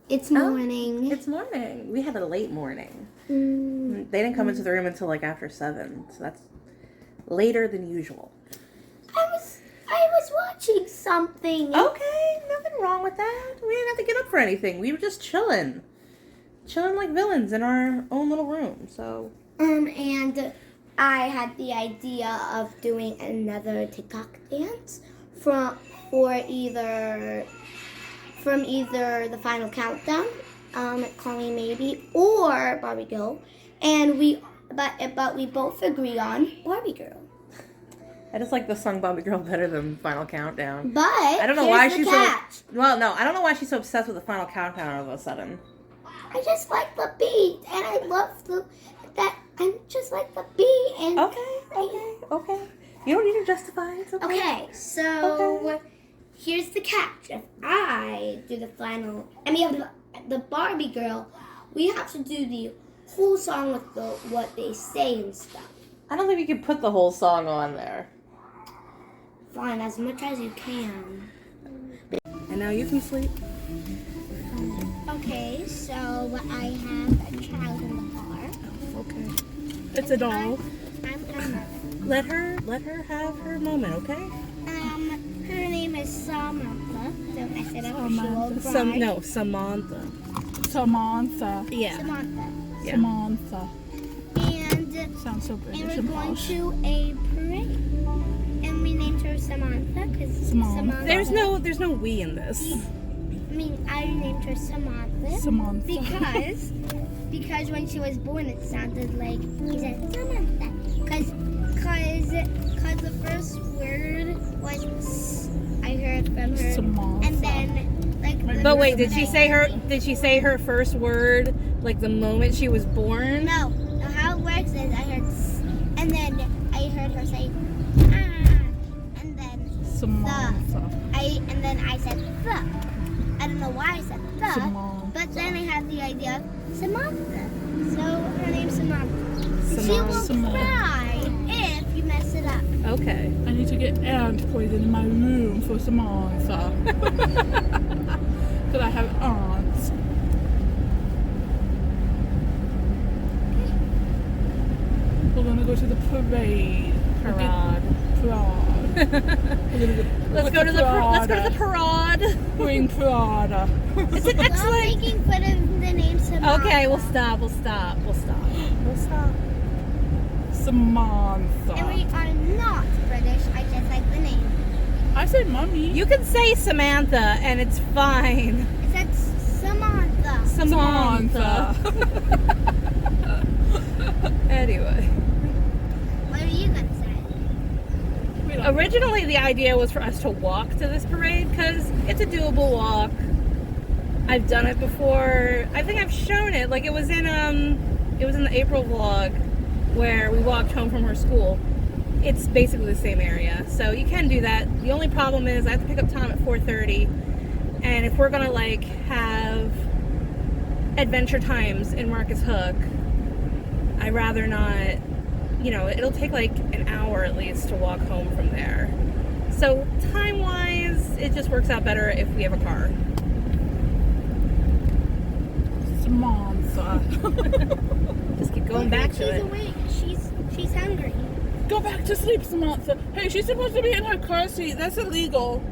It's morning. It's morning. We had a late morning. Mm. They didn't come into the room until like after 7, so that's later than usual. I was watching something. Okay, nothing wrong with that. We didn't have to get up for anything. We were just chilling like villains in our own little room. So And I had the idea of doing another TikTok dance from either the final countdown, Call Me Maybe, or Barbie Girl, and we both agree on Barbie Girl. I just like the song Bobby Girl better than Final Countdown. But I don't know here's why the she's catch. I don't know why she's so obsessed with the Final Countdown all of a sudden. I just like the beat, and I love that. I just like the beat, and Okay. You don't need to justify it. It's okay. Okay, so here's the catch. If I do the Barbie Girl, we have to do the whole song with what they say and stuff. I don't think you can put the whole song on there. Fine, as much as you can. And now you can sleep. Okay, so I have a child in the car. Okay. It's a doll. I'm gonna Let her have her moment, okay? her name is Samantha. Don't mess it up or she will cry. Samantha. Samantha. Yeah. Samantha. Yeah. Samantha. And Sounds so British we're and going posh. to a parade. And we named her Samantha because Samantha. There's no we in this. I named her Samantha. Samantha. Because when she was born, it sounded like he said Samantha. Because the first word was I heard from her, Samantha. and then But wait, did she say her first word like the moment she was born? No, how it works is I heard and then I heard her say and then Samantha. and then I said the. I don't know why I said the, Samantha. but then I had the idea of Samantha. So her name's Samantha. She will Samantha. cry if you mess it up. Okay. I need to get ant poison in my room for Samantha. Because I have ants. We're going to go to the parade. Parade. Let's go to the parade. Wearing Prada. It's an Stop excellent. making fun of the name Samantha. Okay, we'll stop. Samantha. And we are not British. I just like the name. I said mommy. You can say Samantha and it's fine. I said Samantha. Samantha. Anyway. What are you gonna say? Originally, the idea was for us to walk to this parade because it's a doable walk. I've done it before. I think I've shown it. Like it was in the April vlog where we walked home from her school. It's basically the same area, so you can do that. The only problem is I have to pick up Tom at 4:30, and if we're gonna like have adventure times in Marcus Hook, I'd rather not. It'll take like an hour at least to walk home from there. So time-wise, it just works out better if we have a car. Samantha. Just keep going back to it. She's awake. She's hungry. Go back to sleep, Samantha. Hey, she's supposed to be in her car seat. That's illegal.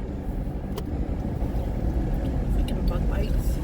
Freaking bug bites.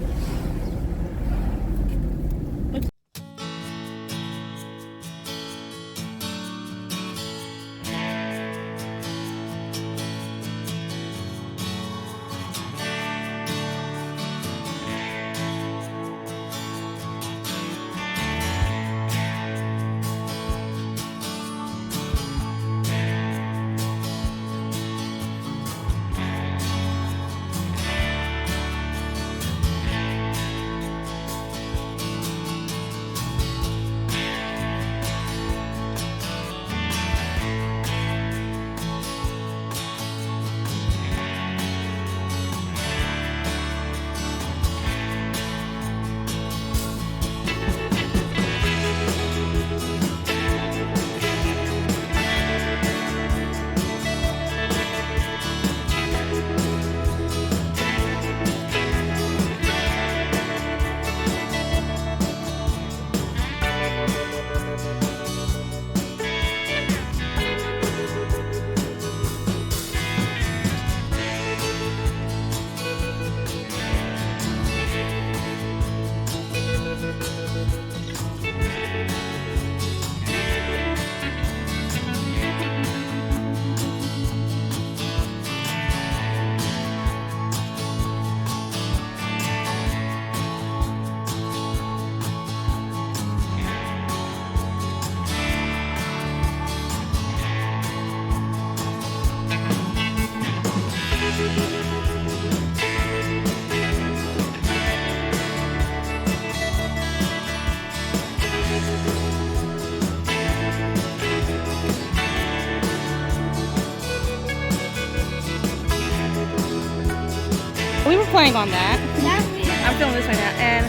We were playing on that. Yeah. I'm filming this right now, and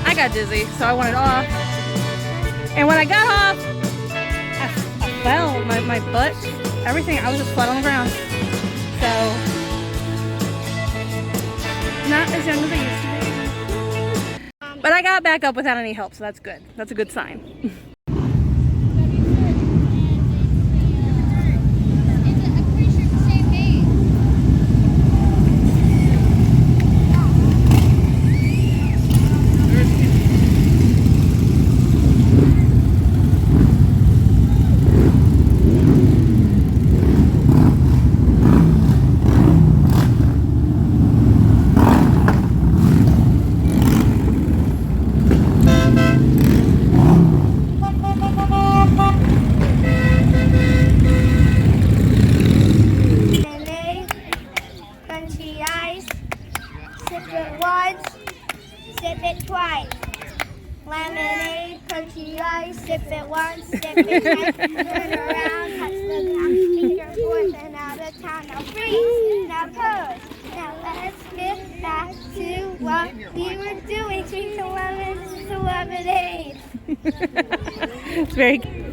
I got dizzy, so I wanted off. And when I got off, I fell. My butt, everything. I was just flat on the ground. So, not as young as I used to be. But I got back up without any help, so that's good. That's a good sign. Sip it twice. Lemonade, crunchy ice, sip it once, sip it twice. Turn around, touch the ground, keep your voice and out of town. Now freeze, now pose. Now let's get back to what we were doing. Drink the lemons to lemonade. It's very cute.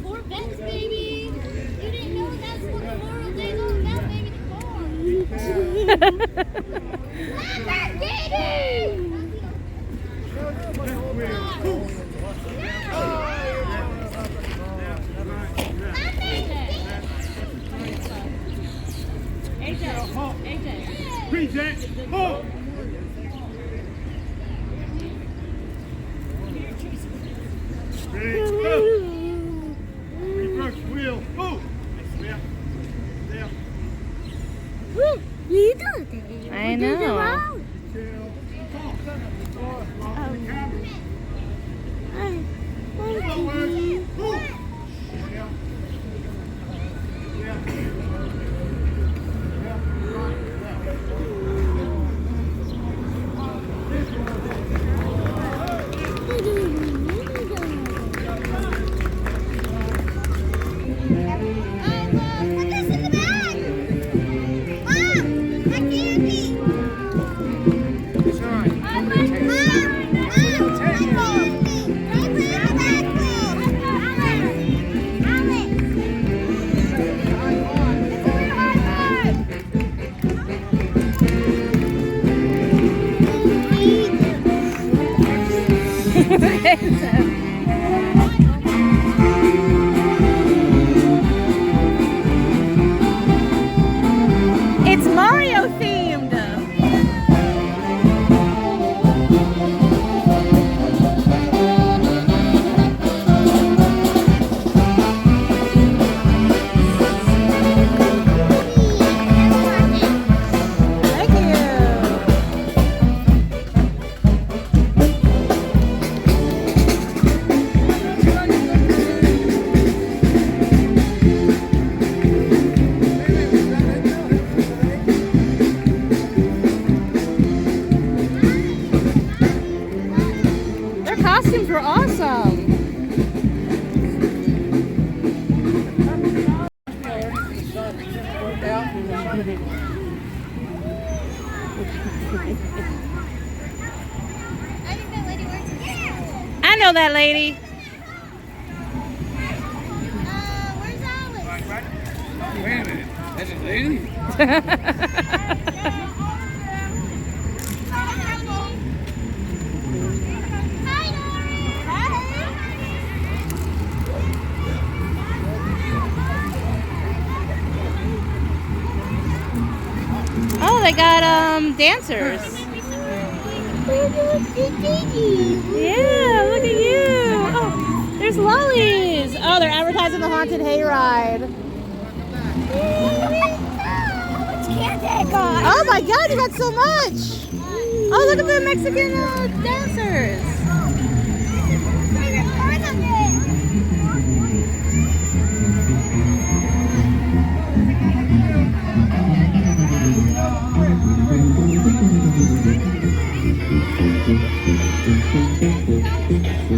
Four bets, baby. You didn't know that's what Memorial Day's all about, baby. The car. Baby! Present. Oh. Reverse wheel. Oh. There. There. You do it. I know. It's Mario themed. Thank you. Their costumes were awesome. I know that lady. Where's Alice? Wait a minute. That's a lady? Oh, they got dancers. Yeah, look at you. Oh, there's lollies. Oh, they're advertising the haunted hayride. Oh my God, you got so much. Oh, look at the Mexican dancers.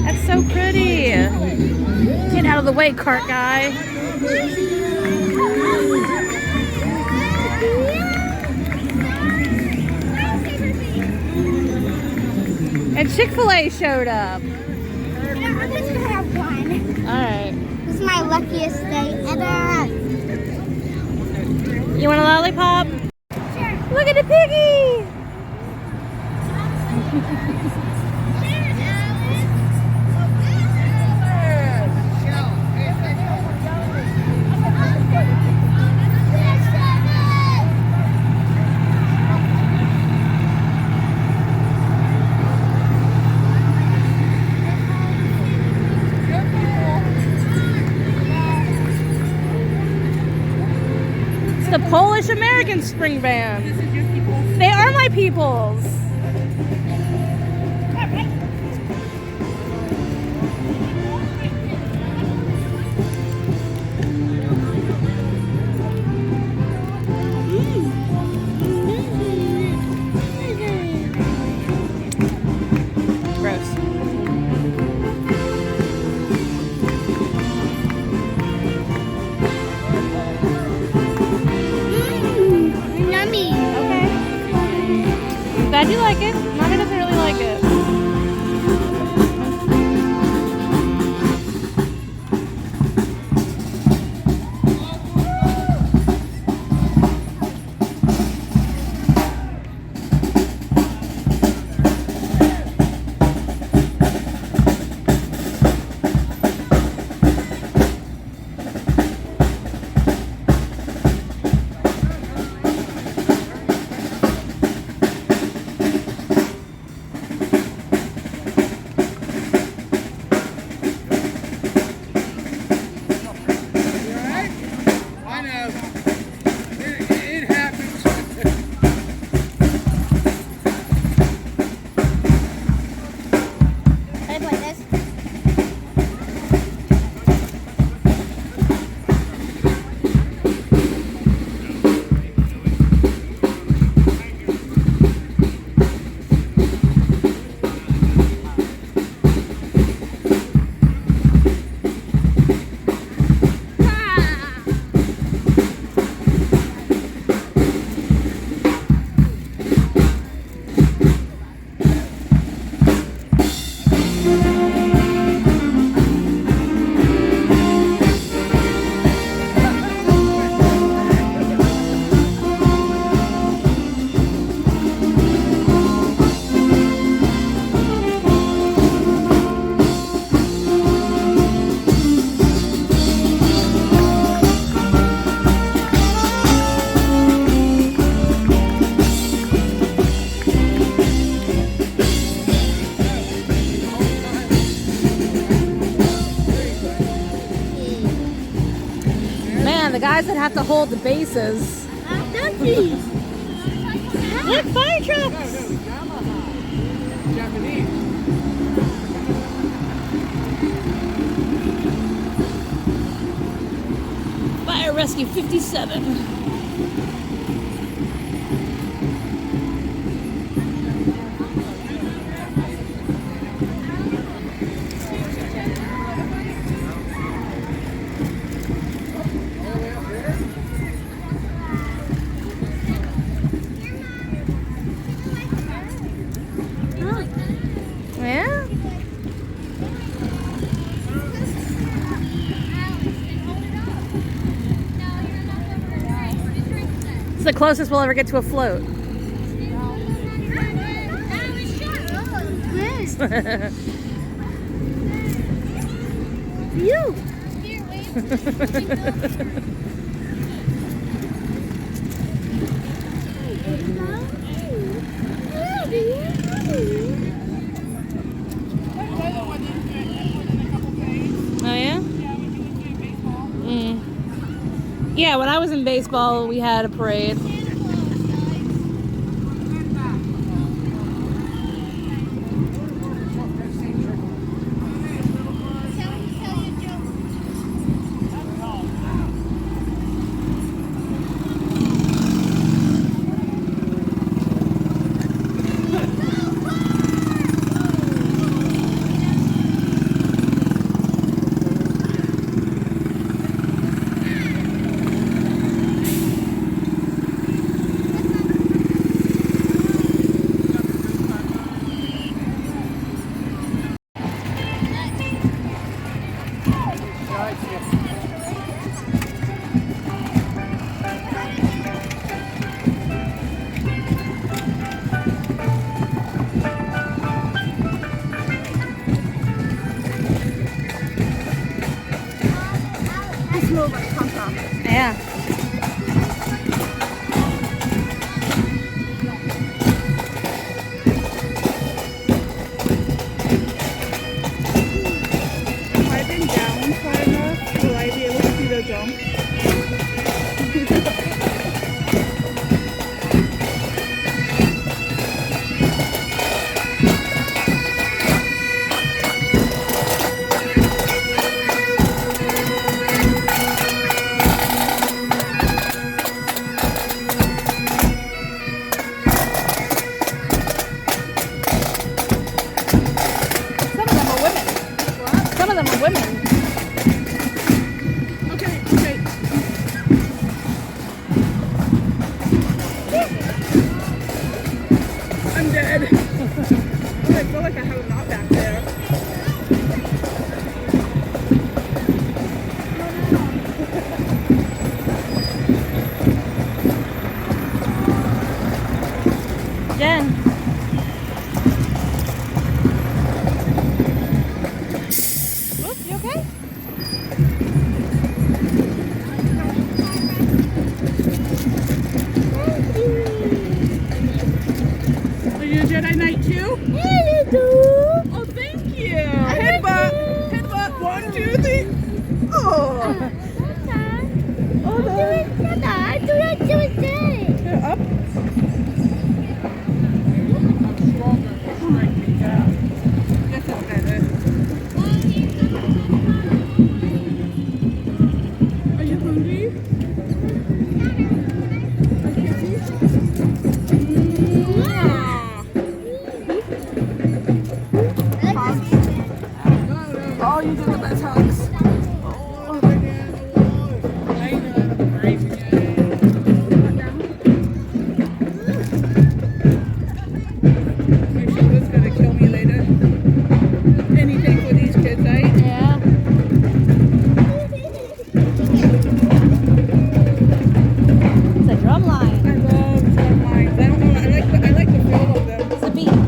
That's so pretty. Get out of the way, cart guy. And Chick-fil-A showed up. I'm just gonna have one. Alright. This is my luckiest day ever. You want a lollipop? Sure. Look at the piggy! The Polish American Spring Band. This is your people. They are my peoples. Gross. Yummy. Okay. Glad you like it. Mommy doesn't really like it. I know. It happens. Can I play this? Man, the guys that have to hold the bases. Donkeys. Look, fire trucks! Japanese. Fire Rescue 57. Yeah? It's the closest we'll ever get to a float. You. Oh yeah? Yeah, when I was in baseball, we had a parade. Yeah. I've been down far enough. Will I be able to see the jump? Some of them are women. Okay, okay. I'm dead. Oh, I feel like I have a knot back there. Jen. Oop, you okay? Are you a Jedi Knight too? Yeah, you do. Oh, thank you. Headbutt. Headbutt. 1, 2, 3. Oh. Oh, no. Do it good. Here, up. This is better. Are you hungry? Oh, you did the best hugs. My shoulder's gonna kill me later. Anything for these kids, right? Yeah. It's a drum line. I love drum lines. I don't know. I like the feel of them. It's a beat.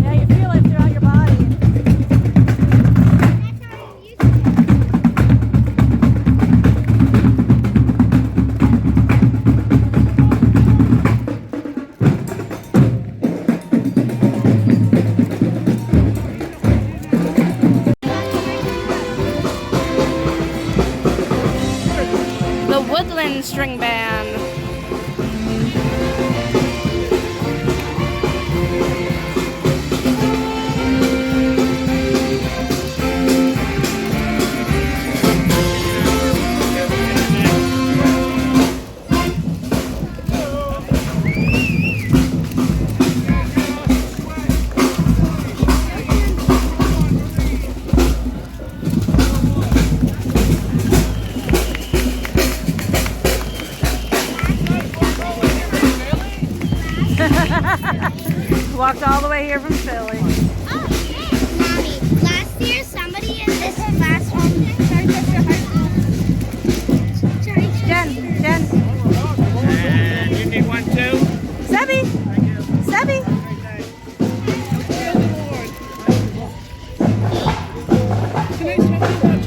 Yeah, you feel it throughout your body. The Woodland String Band. Walked all the way here from Philly. Oh, yeah. Mommy, last year somebody in this classroom started their high school. Jen. And you need one too? Sebby. Sebby. Can I tell you what?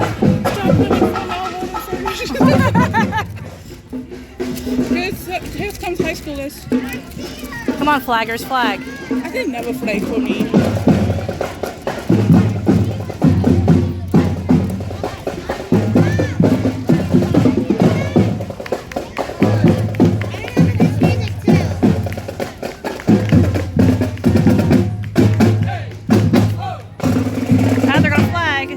Stop living from all over. Here comes high schoolers. Come on, flaggers, flag. I didn't never flag for me. Now they're gonna flag.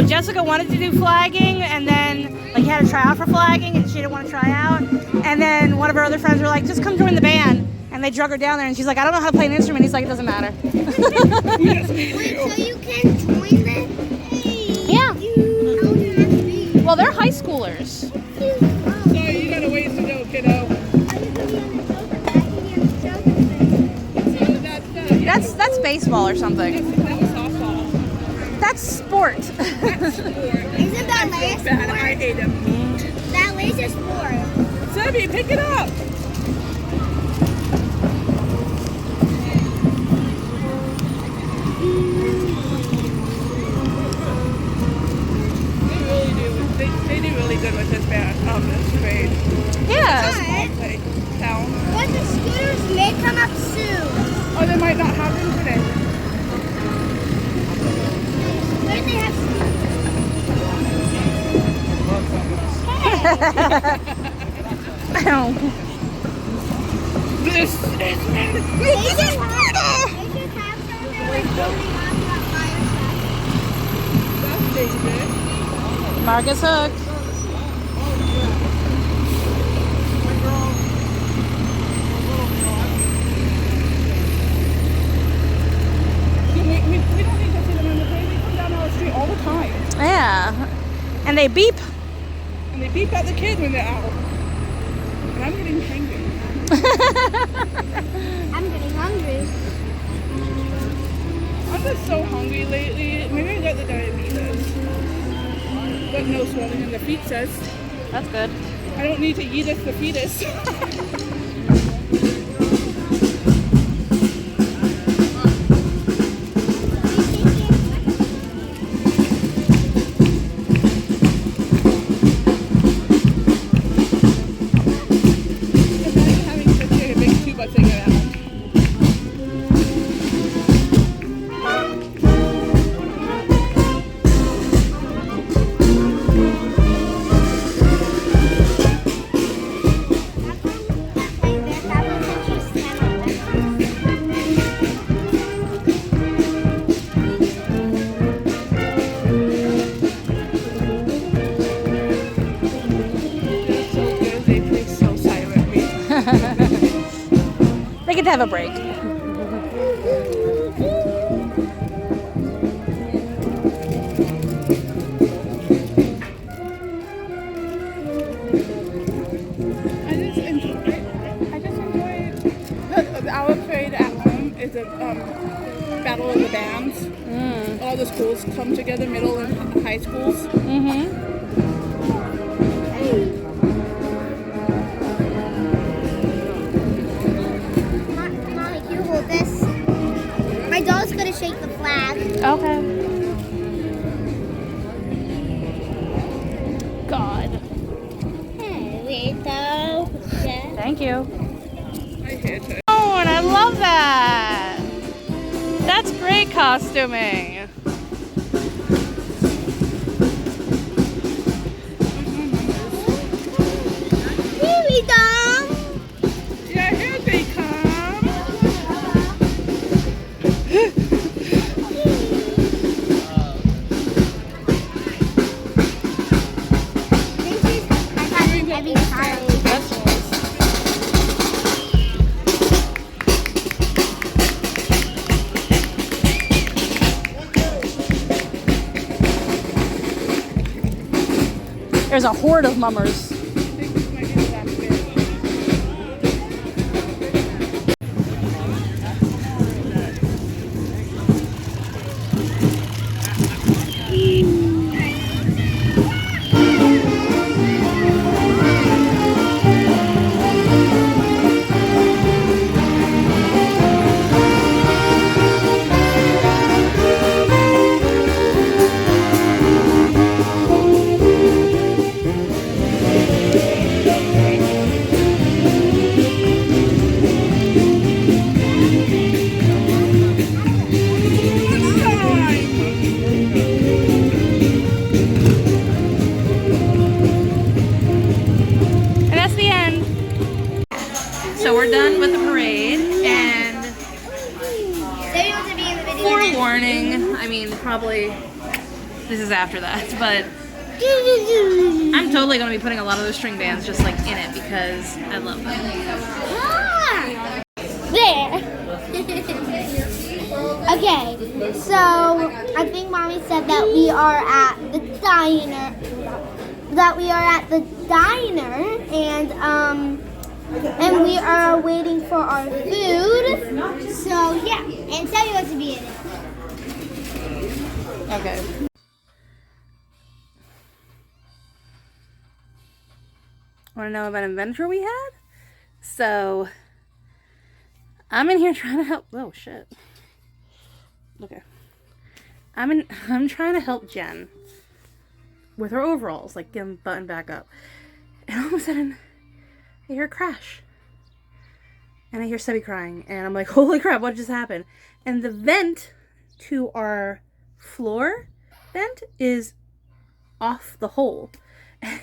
Jessica wanted to do flagging, and then like had to try out for flagging, and she didn't want to try out. And then one of her other friends were like, "Just come join the band." And they drug her down there, and she's like, "I don't know how to play an instrument." He's like, "It doesn't matter." Wait, so you can join them? Yeah. How old do you have to be? Well, they're high schoolers. So you got a ways to go, kiddo. That's baseball or something. That was softball. That's sport. Isn't ballet a Bad, I sport? hate him. Ballet's a sport. Sebby, pick it up. They do really good with this band, this grade. Yeah. Like, town. But the scooters may come up soon. Oh, they might not have them today. Where do they have This is They should have some like building on that fire that's David. Marcus hooked. We don't need to see them in the day. They come down our street all the time. Yeah. And they beep. And they beep at the kids when they're out. And I'm getting hungry. I'm getting hungry. I'm just so hungry lately. Maybe I got the diabetes. But no swelling in the feet says. That's good. I don't need to eat the fetus. Imagine having such a big tuba thing around. They're so good. They play so silently. They could have a break. Our parade at home is a battle of the bands. All the schools come together, middle and high schools. Mm-hmm. Mommy, can you hold this? My dog's gonna shake the flag. Okay. God. Hey, Rito. Yeah. Thank you. I hate it. Oh, and I love that. That's great costuming. Here we go. Yeah, here they come. Heavy Charlie. There's a horde of mummers. And that's the end. So we're done with the parade, and They want to be in the video. forewarning, I mean, probably This is after that, but I'm totally gonna be putting a lot of those string bands just like in it because I love them. Ah! There. Okay, so I think Mommy said that we are at the diner. And we are waiting for our food. So yeah, and tell you what to be in it. Okay. Want to know about an adventure we had? So, I'm in here trying to help. Oh shit. Okay. I'm trying to help Jen with her overalls, like get them buttoned back up. And all of a sudden, I hear a crash. And I hear Sebby crying. And I'm like, holy crap, what just happened? And the vent to our floor vent is off the hole. And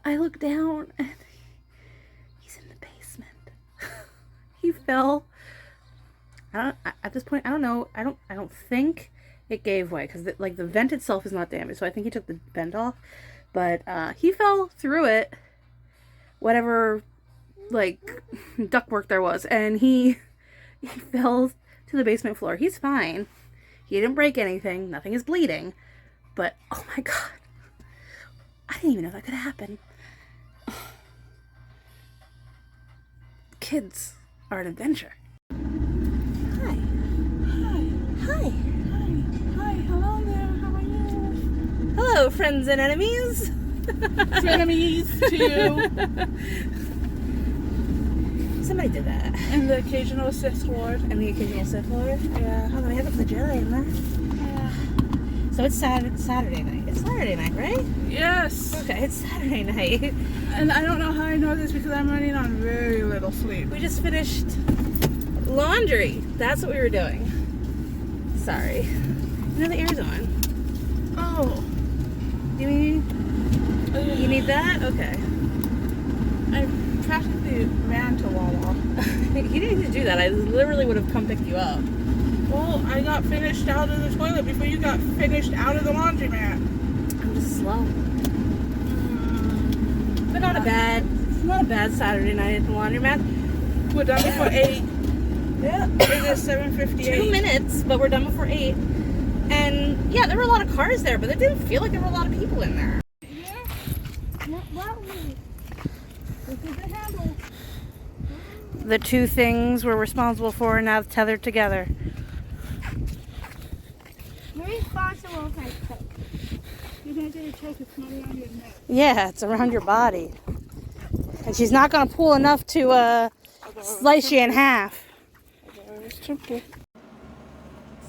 I look down and he's in the basement. He fell. At this point, I don't know. I don't think it gave way because the vent itself is not damaged. So I think he took the vent off, but he fell through it, whatever ductwork there was, and he fell to the basement floor. He's fine. He didn't break anything. Nothing is bleeding. But oh my god, I didn't even know that could happen. Kids are an adventure. Hi. Hello there. How are you? Hello, friends and enemies. Frenemies too. Somebody did that. And the occasional Sith Lord. And the occasional Sith Lord. Yeah. Oh, then we have a Jedi in there. Yeah. So it's Saturday night. It's Saturday night, right? Yes. Okay, it's Saturday night. And I don't know how I know this because I'm running on very little sleep. We just finished laundry. That's what we were doing. Sorry. You know the air's on. Oh. You need that? Okay. I practically ran to Wawa. You didn't need to do that. I literally would have come pick you up. Well, I got finished out of the toilet before you got finished out of the laundromat. I'm just slow. But not a bad Saturday night at the laundromat. We're done before 8. Yeah. It is 7:58. 2 minutes, but we're done before 8. And yeah, there were a lot of cars there, but it didn't feel like there were a lot of people in there. Yeah. Not me. This is the handle. The two things we're responsible for are now tethered together. You're responsible for cook. You're going to get a choke. It's not around your neck. Yeah, it's around your body. And she's not going to pull enough to slice you in half. It's simple.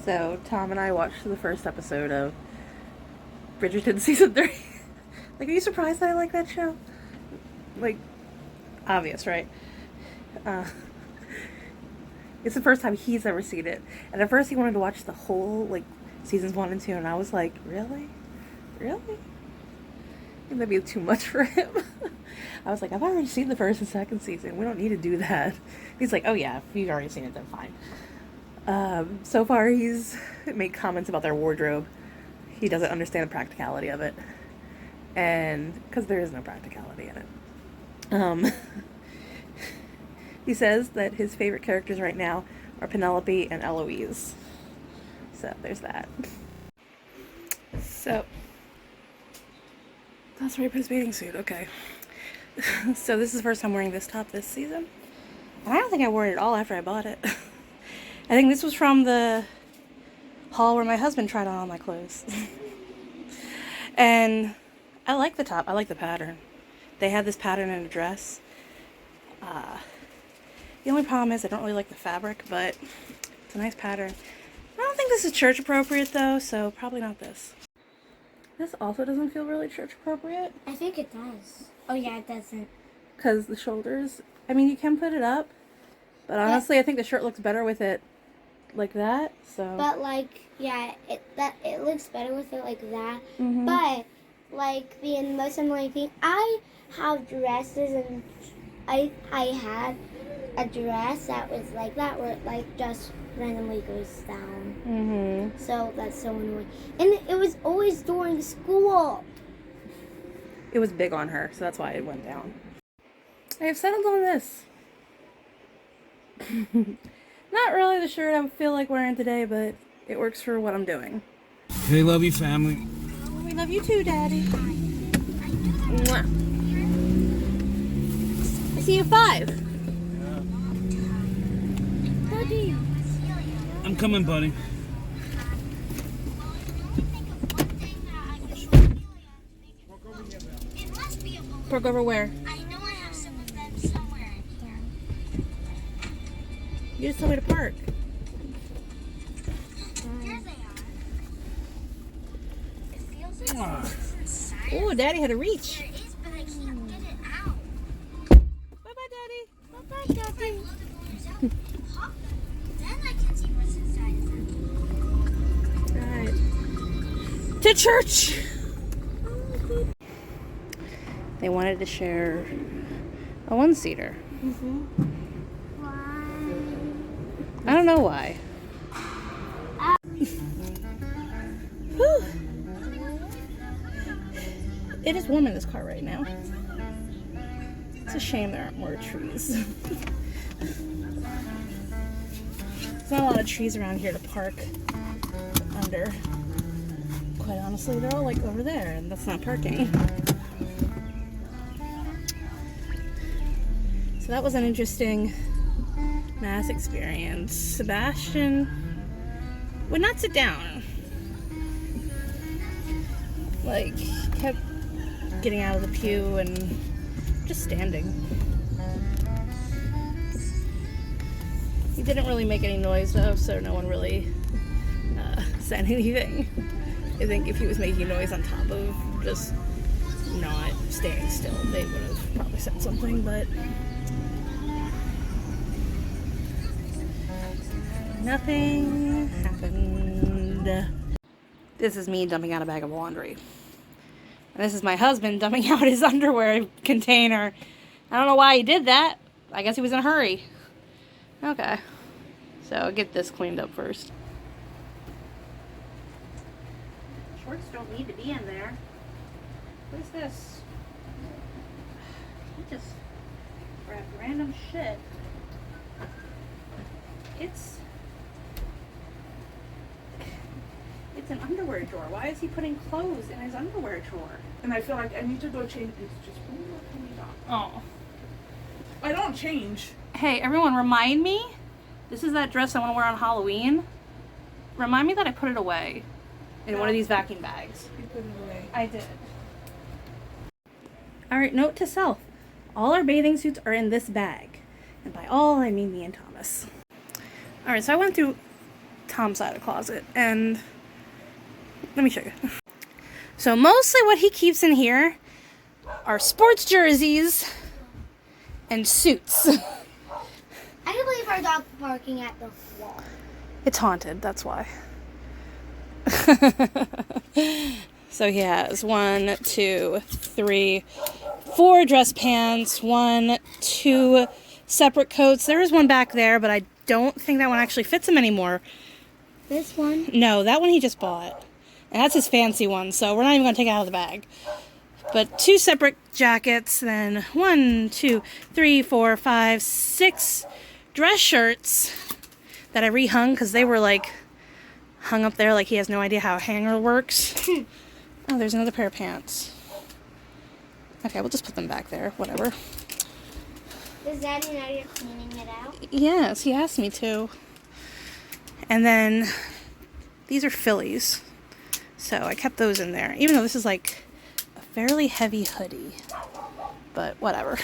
So, Tom and I watched the first episode of Bridgerton season 3. Like, are you surprised that I like that show? Like, obvious, right? It's the first time he's ever seen it. And at first he wanted to watch the whole, seasons 1 and 2, and I was like, really? Really? I think that'd be too much for him. I was like, I've already seen the first and second season. We don't need to do that. He's like, oh yeah, if you've already seen it, then fine. So far he's made comments about their wardrobe. He doesn't understand the practicality of it. And, because there is no practicality in it. He says that his favorite characters right now are Penelope and Eloise. So, there's that. So, that's where he put his bathing suit, okay. So this is the first time wearing this top this season. And I don't think I wore it at all after I bought it. I think this was from the haul where my husband tried on all my clothes. And I like the top. I like the pattern. They had this pattern in a dress. The only problem is I don't really like the fabric, but it's a nice pattern. I don't think this is church appropriate though, so probably not this. This also doesn't feel really church appropriate. I think it does. Oh yeah, it doesn't. Because the shoulders, I mean, you can put it up, but honestly, I think the shirt looks better with it like that, so. But yeah, it looks better with it like that. Mm-hmm. But the most annoying thing, I have dresses and I had a dress that was like that, where it just randomly goes down. Mm-hmm. So that's so annoying. And it was always during school. It was big on her, so that's why it went down. I have settled on this. Not really the shirt I feel like wearing today, but it works for what I'm doing. Hey, love you, family. We love you too, Daddy. Mwah. I see you at 5. Daddy. I'm coming, buddy. Park over where? I know I have some of them somewhere in here. You just told me to park. There they are. It feels like it's inside. Oh, Daddy had to reach. There is, but I can't get it out. Bye-bye, Daddy. Bye-bye, Daddy. If I blow the balloons out and pop them, then I can see what's inside of them. Right. To church. They wanted to share a one-seater. Why? I don't know why. Whew. It is warm in this car right now. It's a shame there aren't more trees. There's not a lot of trees around here to park under. Quite honestly, they're all like over there, and that's not parking. So that was an interesting mass experience. Sebastian would not sit down. Like, kept getting out of the pew and just standing. He didn't really make any noise though, so no one really said anything. I think if he was making noise on top of just not staying still, they would have probably said something, but nothing happened. This is me dumping out a bag of laundry. And this is my husband dumping out his underwear container. I don't know why he did that. I guess he was in a hurry. Okay. So I'll get this cleaned up first. Shorts don't need to be in there. What is this? He just grabbed random shit. It's an underwear drawer. Why is he putting clothes in his underwear drawer? And I feel like I need to go change. It's just Oh. I don't change. Hey, everyone, remind me. This is that dress I want to wear on Halloween. Remind me that I put it away in one of these vacuum bags. You put it away. I did. Alright, note to self. All our bathing suits are in this bag. And by all, I mean me and Thomas. Alright, so I went through Tom's side of the closet, and let me show you. So mostly what he keeps in here are sports jerseys and suits. I can't believe our dog's barking at the wall. It's haunted, that's why. So he has 1, 2, 3, 4 dress pants, 1, 2 separate coats. There is one back there, but I don't think that one actually fits him anymore. This one? No, that one he just bought. And that's his fancy one, so we're not even going to take it out of the bag. But 2 separate jackets, then 1, 2, 3, 4, 5, 6 dress shirts that I rehung because they were like hung up there like he has no idea how a hanger works. Oh, there's another pair of pants. Okay, we'll just put them back there, whatever. Does Daddy know you're cleaning it out? Yes, he asked me to. And then these are Phillies. So I kept those in there, even though this is like a fairly heavy hoodie. But whatever.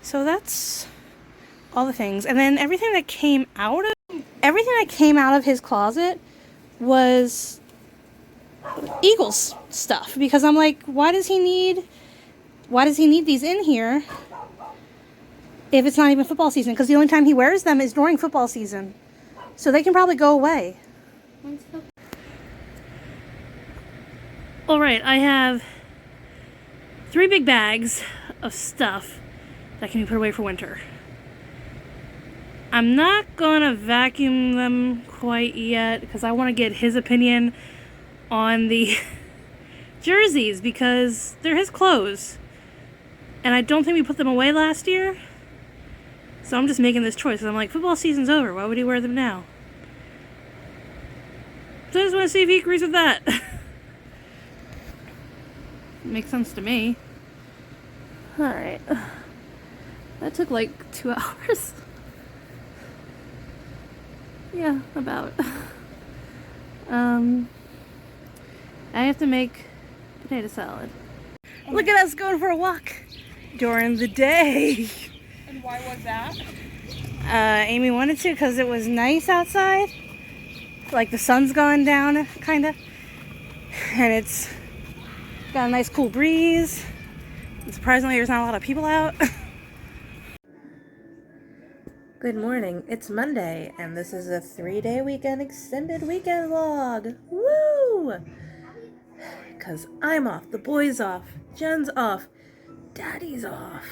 So that's all the things. And then everything that came out of his closet was Eagles stuff, because I'm like, why does he need these in here if it's not even football season? Because the only time he wears them is during football season. So they can probably go away. All right, I have 3 big bags of stuff that can be put away for winter. I'm not gonna vacuum them quite yet because I want to get his opinion on the jerseys because they're his clothes. And I don't think we put them away last year. So I'm just making this choice. I'm like, football season's over. Why would he wear them now? So I just want to see if he agrees with that. Makes sense to me. Alright. That took like 2 hours. Yeah, about. I have to make potato salad. Look at us going for a walk during the day. And why was that? Amy wanted to because it was nice outside. Like the sun's gone down, kind of. And it's got a nice cool breeze. And surprisingly, there's not a lot of people out. Good morning. It's Monday, and this is a 3-day weekend extended weekend vlog. Woo! Because I'm off, the boy's off, Jen's off, Daddy's off.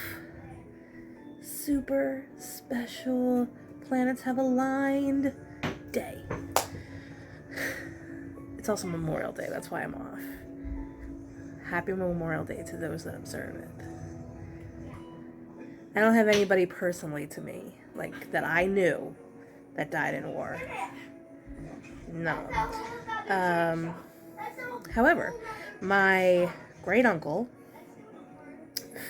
Super special, planets have aligned day. It's also Memorial Day, that's why I'm off. Happy Memorial Day to those that observe it. I don't have anybody personally to me, like, that I knew that died in war. No. However, my great uncle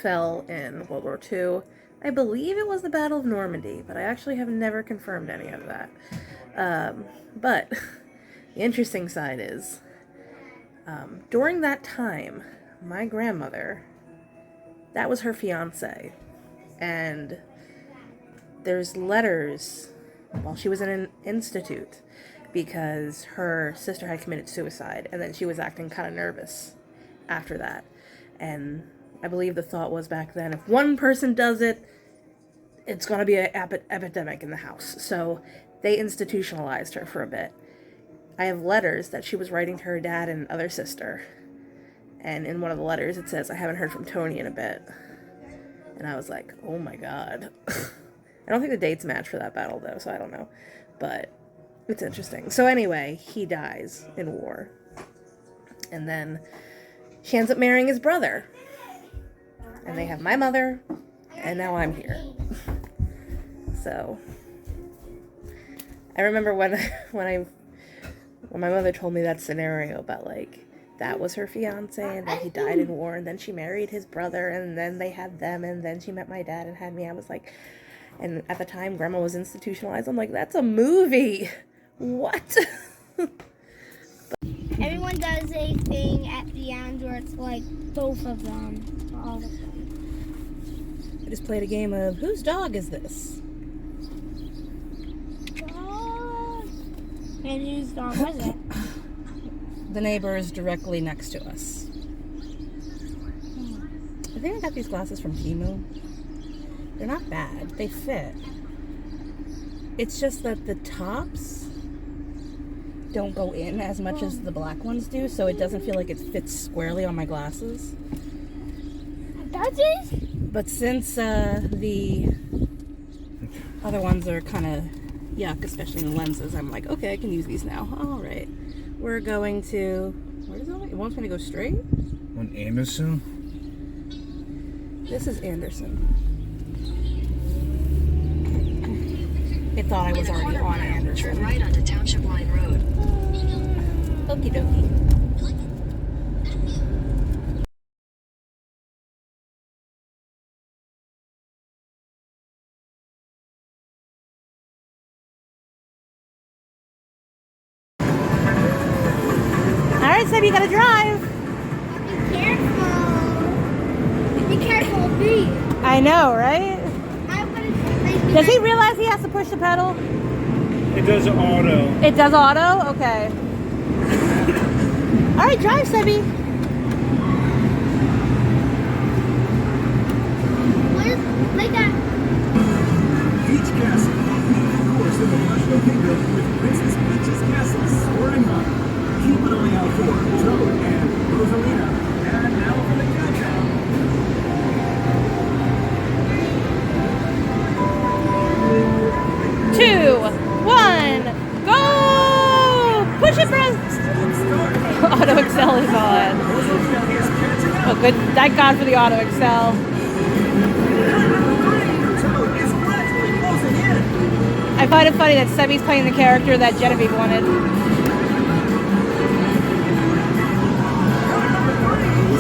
fell in World War II. I believe it was the Battle of Normandy, but I actually have never confirmed any of that. But the interesting side is, during that time, my grandmother, that was her fiance. And there's letters while she was in an institute because her sister had committed suicide, and then she was acting kind of nervous after that. And I believe the thought was back then, if one person does it, it's going to be an epidemic in the house. So they institutionalized her for a bit. I have letters that she was writing to her dad and other sister. And in one of the letters it says, I haven't heard from Tony in a bit. And I was like, oh my god. I don't think the dates match for that battle though, so I don't know. But it's interesting. So anyway, he dies in war. And then she ends up marrying his brother. And they have my mother, and now I'm here. So I remember when my mother told me that scenario about, like, that was her fiance, and then he died in war, and then she married his brother, and then they had them, and then she met my dad and had me. I was like, and at the time, Grandma was institutionalized. I'm like, that's a movie. What? Everyone does a thing at the end where it's like both of them, all of them. I just played a game of whose dog is this? And whose dog was it? The neighbor is directly next to us. I think I got these glasses from Temu. They're not bad. They fit. It's just that the tops don't go in as much as the black ones do, so it doesn't feel like it fits squarely on my glasses. Does it? But since the other ones are kind of yuck, especially in the lenses, I'm like, okay, I can use these now. All right. We're going to, where is it? It wants me to go straight? On Anderson? This is Anderson. It thought I was already on Anderson. Turn right onto Township Line Road. Okie dokie. Alright, Seb, you gotta drive. Be careful. Be careful of me. I know, right? Does he realize he has to push the pedal? It does auto. It does auto? Okay. Alright, drive, Sebby. What is like that? Beach Castle, the course of the National Kingdom with Princess Peach's Castle soaring high. Keep an eye out for Toad and Rosalina. And now for the countdown. Excel is on. Rosalina is catching up. Oh, good. Thank God for the auto Excel. Toad is gradually closing in. I find it funny that Sebby's playing the character that Genevieve wanted.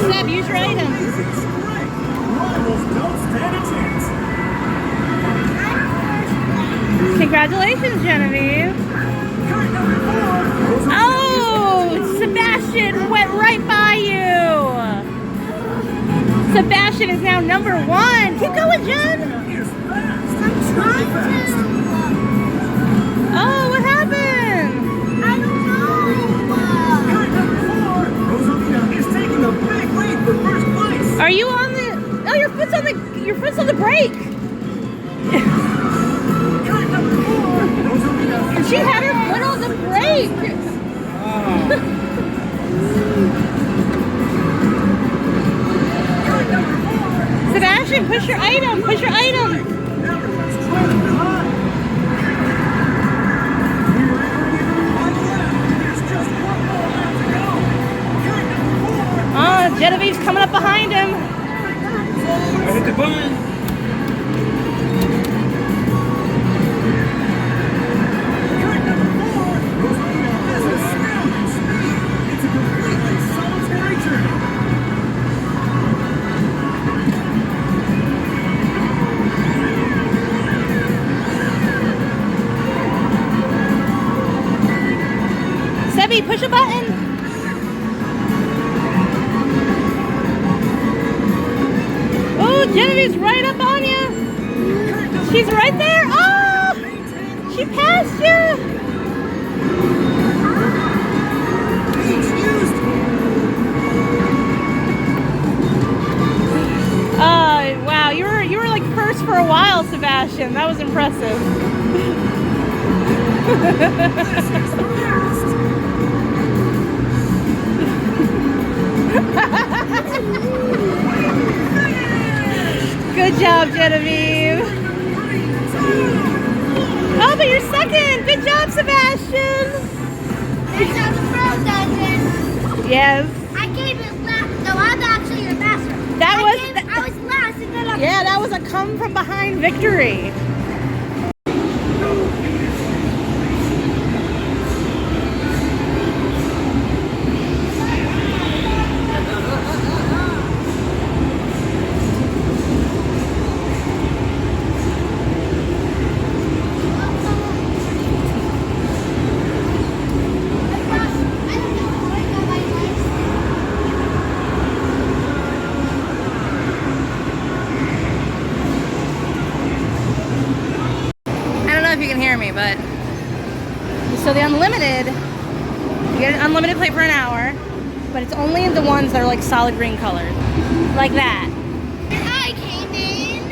Seb, use your item. Amazing strength. Rivals don't stand a chance. Congratulations, Genevieve. Current number 4. Rosalina Oh, Sebastian went right by you. Sebastian is now number 1. Keep going, Jen. is fast. I'm trying to. Oh, what happened? I don't know. Current number 4. Rosalina is taking a big lead for first place. Are you on the? Oh, your foot's on the brake. Current number 4. Rosalina She had her foot on the brake. Current number 4. Sebastian, push your item. Push your item. Everyone's trailing behind. We're entering one lap. There's just one more lap to go. Current number 4. Oh, Genevieve's coming up behind him. I hit the button. Current number 4. Rosalina has astounding speed. It's a completely solitary journey. Sebby, push a button. Oh, Genevieve's right up on you. She's right there. Oh, she passed you. Oh, wow. You were like first for a while, Sebastian. That was impressive. Good job, Genevieve. Oh, but you're second. Good job, Sebastian. That's how the pro does it. Yes. I came in last. No, I'm actually your master. I was last and then I'm. Yeah, that was a come from behind victory. If you can hear me, but so the unlimited, you get an unlimited plate for an hour, but it's only the ones that are like solid green colored, like that. I came in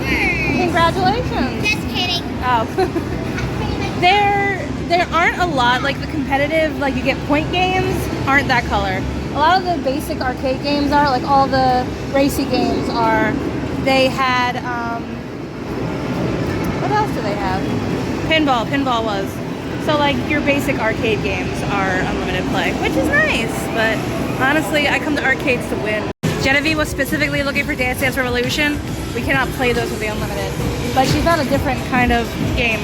first. Congratulations. Just kidding. Oh. there aren't a lot, like the competitive, like you get point games aren't that color. A lot of the basic arcade games are, like all the racy games are. They had what else do they have? Pinball was. So like your basic arcade games are unlimited play, which is nice, but honestly I come to arcades to win. Genevieve was specifically looking for Dance Dance Revolution. We cannot play those with the unlimited, but she found a different kind of game.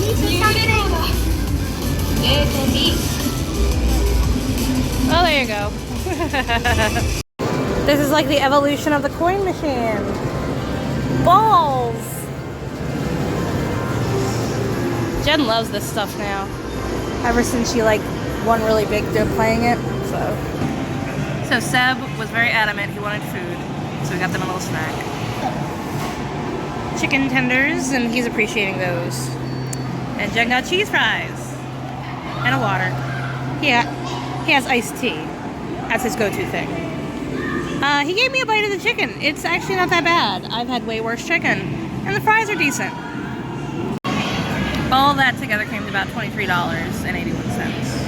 piece or something? Oh, there you go. This is like the evolution of the coin machine. Balls! Jen loves this stuff now. Ever since she like won really big playing it. So Seb was very adamant he wanted food. So we got them a little snack. Chicken tenders, and he's appreciating those. And Jen got cheese fries. And a water. Yeah. He has iced tea. That's his go-to thing. He gave me a bite of the chicken. It's actually not that bad. I've had way worse chicken. And the fries are decent. All that together came to about $23.81.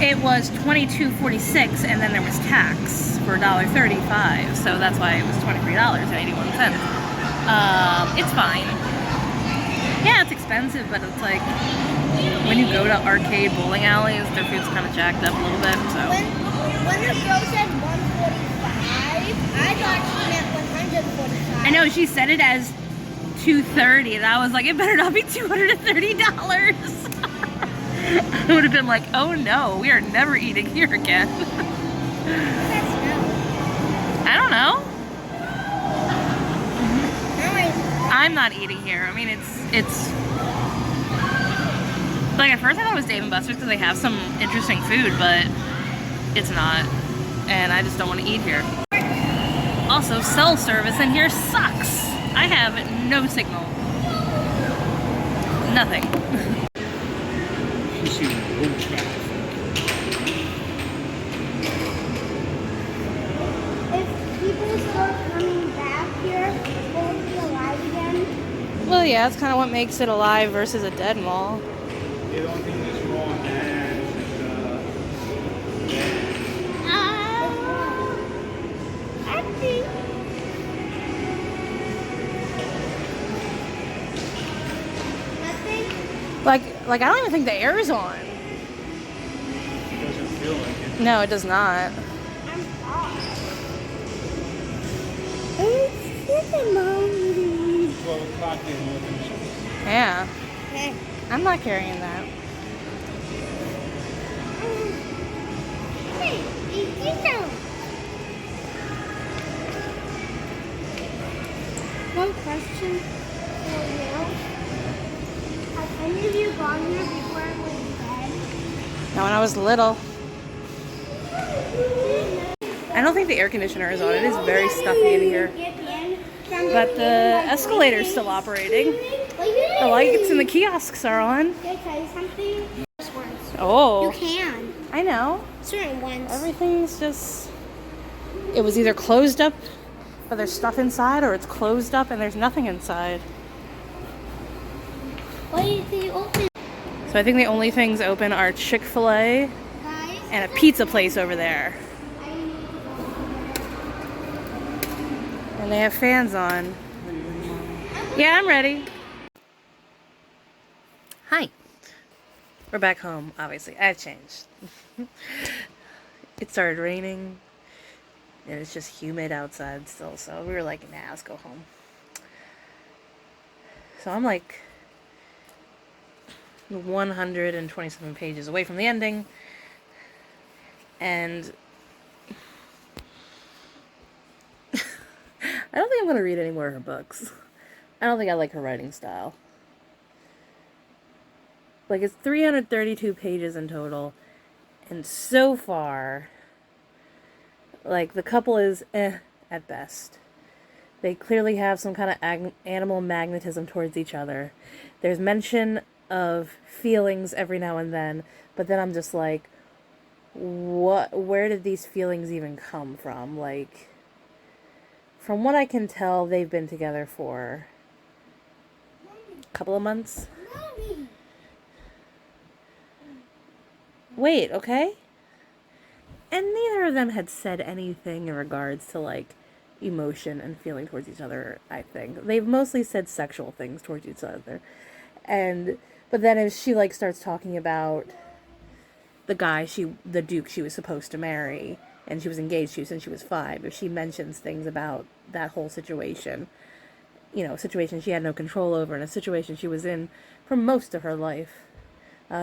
It was $22.46, and then there was tax for $1.35. So that's why it was $23.81. It's fine. Yeah, it's expensive, but it's like when you go to arcade bowling alleys, their food's kind of jacked up a little bit. So When the girl said 145, I thought she meant 145. I know she said it as $230, and I was like, it better not be $230. I would have been like, oh no, we are never eating here again. I don't know. I'm not eating here. I mean, it's like at first I thought it was Dave & Buster's because they have some interesting food, but it's not, and I just don't want to eat here. Also, cell service in here sucks. I have no signal. Nothing. If people start coming back here, will it be alive again? Well, yeah, that's kind of what makes it alive versus a dead mall. The only thing that's wrong Like I don't even think the air is on. it doesn't feel like it. No, it does not. I'm off. It's a moment. 12 o'clock they will finish it. Yeah, Okay. I'm not carrying that. Hey, one question for you. Have any of you gone here before I went to bed? Now, when I was little, I don't think the air conditioner is on. It is very stuffy in here. But the escalator's still operating. The lights and the kiosks are on. Can I tell you something? Oh, You can. I know. Certain ones. Everything's just... It was either closed up, but there's stuff inside, or it's closed up and there's nothing inside. What do you think open? So I think the only things open are Chick-fil-A Guys? and a pizza place over there. I need to go. And they have fans on. Yeah, I'm ready. Hi. We're back home, obviously. I've changed. It started raining. And it's just humid outside still, so we were like, nah, let's go home. So I'm like 127 pages away from the ending. And I don't think I'm going to read any more of her books. I don't think I like her writing style. Like, it's 332 pages in total. And so far, like, the couple is at best. They clearly have some kind of animal magnetism towards each other. There's mention of feelings every now and then, but then I'm just like, where did these feelings even come from? Like, from what I can tell, they've been together for a couple of months. Wait, okay? And neither of them had said anything in regards to, like, emotion and feeling towards each other, I think. They've mostly said sexual things towards each other. But then as she, like, starts talking about the guy the Duke she was supposed to marry, and she was engaged to since she was 5, if she mentions things about that whole situation, you know, a situation she had no control over and a situation she was in for most of her life,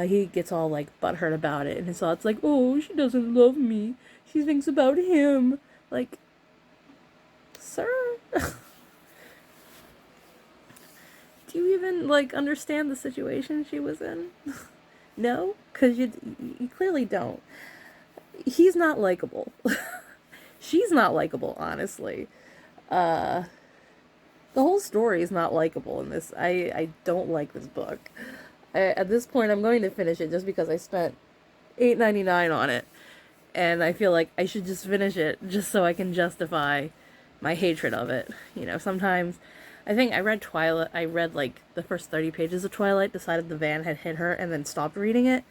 he gets all like butthurt about it, and his thoughts like, oh, she doesn't love me, she thinks about him. Like, sir, do you even like understand the situation she was in? No, because you clearly don't. He's not likable. She's not likable, honestly. The whole story is not likable in this. I don't like this book. At this point, I'm going to finish it just because I spent $8.99 on it, and I feel like I should just finish it just so I can justify my hatred of it. You know, sometimes I think I read Twilight. I read like the first 30 pages of Twilight, decided the van had hit her, and then stopped reading it.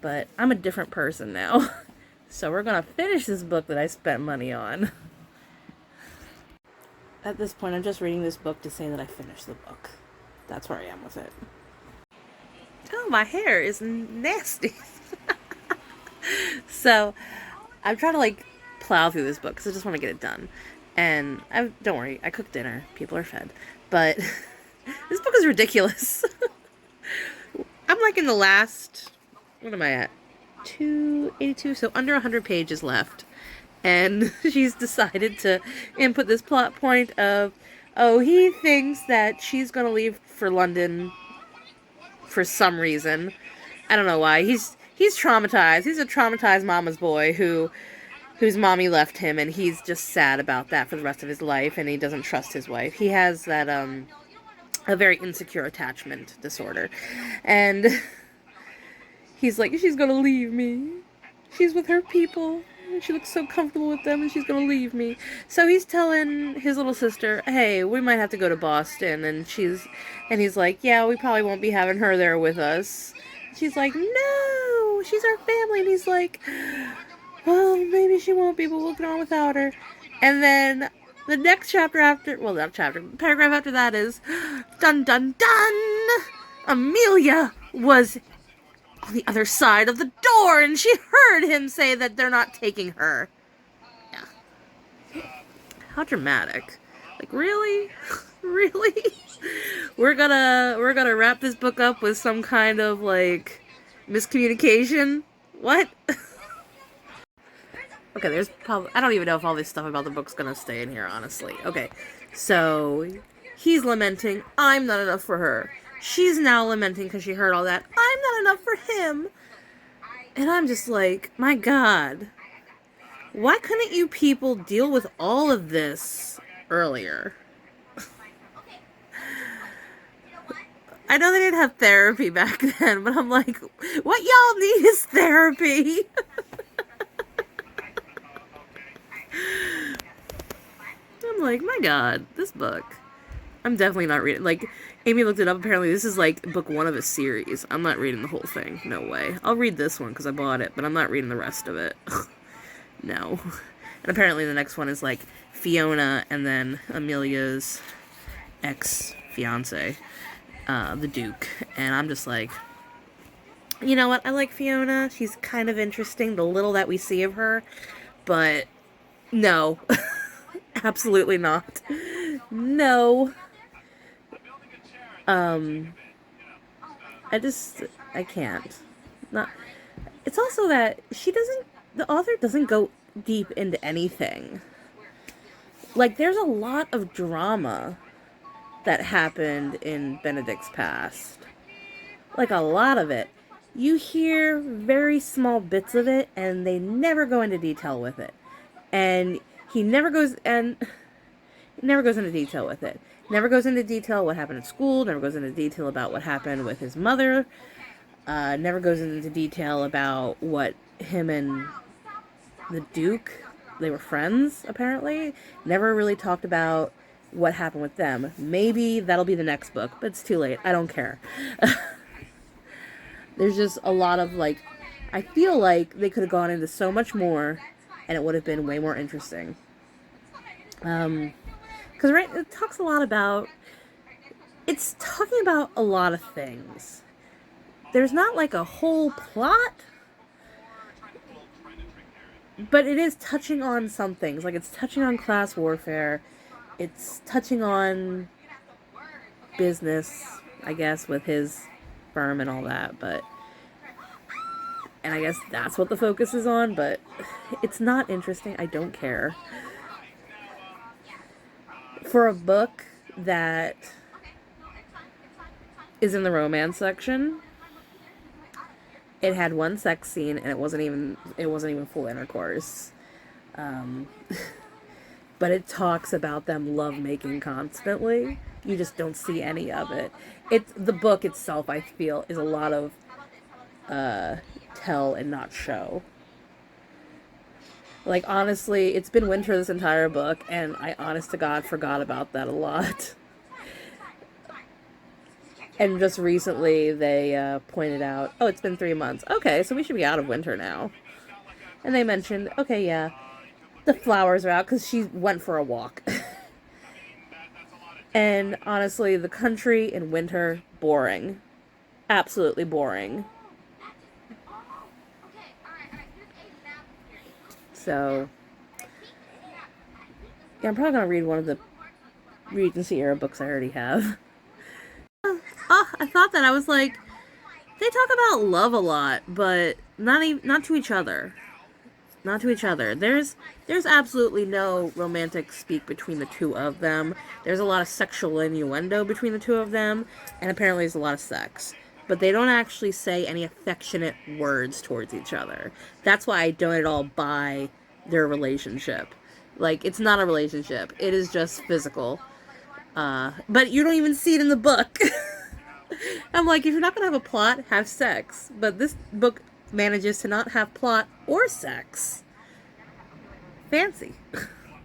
But I'm a different person now. So we're gonna finish this book that I spent money on. At this point, I'm just reading this book to say that I finished the book. That's where I am with it. Oh, my hair is nasty. So, I'm trying to like plow through this book because I just want to get it done. And don't worry, I cooked dinner. People are fed. But this book is ridiculous. I'm like in the last, what am I at? 282, so under 100 pages left. And she's decided to input this plot point of, oh, he thinks that she's going to leave for London for some reason. I don't know why. He's traumatized. He's a traumatized mama's boy whose mommy left him, and he's just sad about that for the rest of his life, and he doesn't trust his wife. He has that, a very insecure attachment disorder. And he's like, she's gonna leave me. She's with her people. She looks so comfortable with them, and she's gonna leave me. So he's telling his little sister, hey, we might have to go to Boston. And he's like, yeah, we probably won't be having her there with us. She's like, no, she's our family. And he's like, well, maybe she won't be, but we'll get on without her. And then the next paragraph after that is, dun dun dun, Amelia was on the other side of the door, and she heard him say that they're not taking her. Yeah. How dramatic. Like, really? Really? We're gonna wrap this book up with some kind of, like, miscommunication? What? Okay, there's probably, I don't even know if all this stuff about the book's gonna stay in here, honestly. Okay, so he's lamenting, I'm not enough for her. She's now lamenting because she heard all that, I'm not enough for him. And I'm just like, my God, why couldn't you people deal with all of this earlier? I know they didn't have therapy back then, but I'm like, what y'all need is therapy. I'm like, my God, this book. I'm definitely not reading. Like, Amy looked it up. Apparently, this is like book 1 of a series. I'm not reading the whole thing. No way. I'll read this one because I bought it, but I'm not reading the rest of it. No. And apparently, the next one is like Fiona and then Amelia's ex-fiance, the Duke. And I'm just like, you know what? I like Fiona. She's kind of interesting, the little that we see of her. But no. Absolutely not. No. I can't. Not. It's also that the author doesn't go deep into anything. Like, there's a lot of drama that happened in Benedict's past. Like, a lot of it. You hear very small bits of it, and they never go into detail with it. And he never goes into detail with it. Never goes into detail what happened at school. Never goes into detail about what happened with his mother. Never goes into detail about what him and the Duke, they were friends, apparently. Never really talked about what happened with them. Maybe that'll be the next book, but it's too late. I don't care. There's just a lot of, like, I feel like they could have gone into so much more, and it would have been way more interesting. Because, right, it's talking about a lot of things. There's not, like, a whole plot. But it is touching on some things. Like, it's touching on class warfare. It's touching on business, I guess, with his firm and all that. And I guess that's what the focus is on, but it's not interesting. I don't care. For a book that is in the romance section, it had one sex scene, and it wasn't even full intercourse. But it talks about them lovemaking constantly. You just don't see any of it. The book itself, I feel, is a lot of tell and not show. Like, honestly, it's been winter this entire book, and I, honest to God, forgot about that a lot. And just recently, they pointed out, oh, it's been 3 months. Okay, so we should be out of winter now. And they mentioned, okay, yeah, the flowers are out, because she went for a walk. And honestly, the country in winter, boring. Absolutely boring. So, yeah, I'm probably going to read one of the Regency era books I already have. I thought that. I was like, they talk about love a lot, but not to each other. Not to each other. There's absolutely no romantic speak between the two of them. There's a lot of sexual innuendo between the two of them, and apparently there's a lot of sex. But they don't actually say any affectionate words towards each other. That's why I don't at all buy their relationship. Like, it's not a relationship. It is just physical. But you don't even see it in the book. I'm like, if you're not going to have a plot, have sex. But this book manages to not have plot or sex. Fancy.